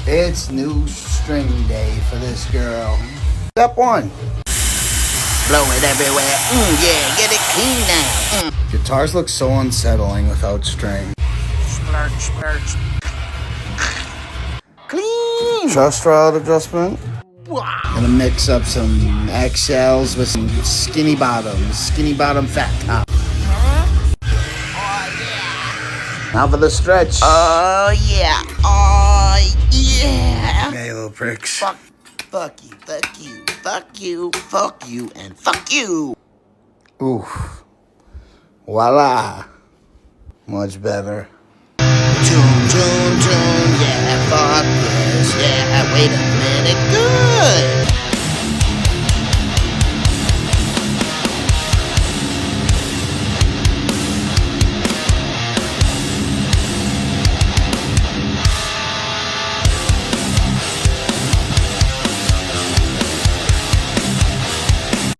It's new string day for this girl. Step 1. Blow it everywhere. Yeah, get it clean now. Guitars look so unsettling without string. Splurge, splurge. Clean. Chest rod adjustment. Wow. Gonna mix up some XLs with some skinny bottom fat top. Now for the stretch. Oh yeah. Oh yeah. Hey, little pricks. Fuck you, fuck you, fuck you, fuck you, and fuck you. Oof. Voila. Much better. Tune, tune, tune, yeah.